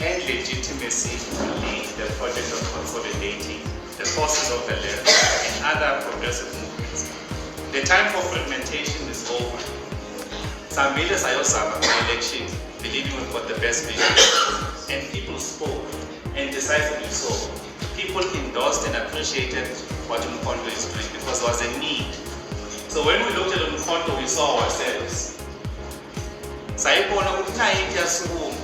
and legitimacy to lead the project of consolidating the forces of the left and other progressive movements. The time for fragmentation is over. Some leaders are Osama for election, believing we've got the best vision, and people spoke, and decisively so. People endorsed and appreciated what Umkhonto is doing because there was a need. So when we looked at Umkhonto, we saw ourselves. Sayibona ukuthi nayo into yasukuma.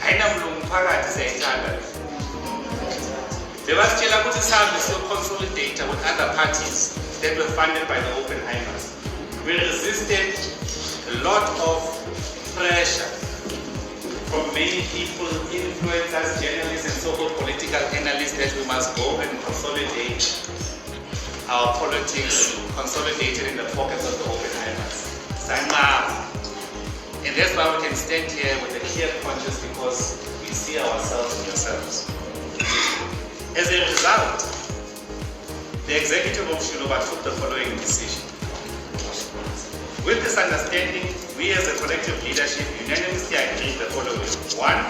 Ayinamlungu phakathi siyayithanda. Bebasitshela ukuthi sihambe siyoconsolidate with other parties that were funded by the Oppenheimers. We resisted a lot of pressure from many people, influencers, journalists, and so-called political analysts that we must go and consolidate our politics, consolidated in the pockets of the Oppenheimers. And that's why we can stand here with a clear conscience, because we see ourselves in yourselves. As a result, the executive of Shiloba took the following decision. With this understanding, we as a collective leadership unanimously agreed the following. One,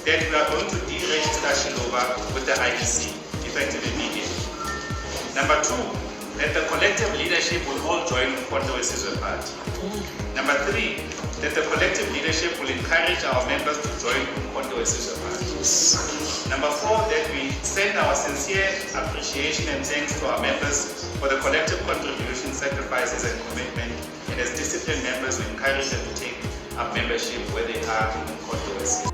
that we are going to deregister Shiloba with the IEC, effective immediately. Number two, that the collective leadership will all join Umkhonto Wesizwe Party. Number three, that the collective leadership will encourage our members to join Umkhonto Wesizwe Party. Number four, that we send our sincere appreciation and thanks to our members for the collective contribution, sacrifices, and commitment, and as disciplined members, we encourage them to take up membership where they are in Umkhonto Wesizwe.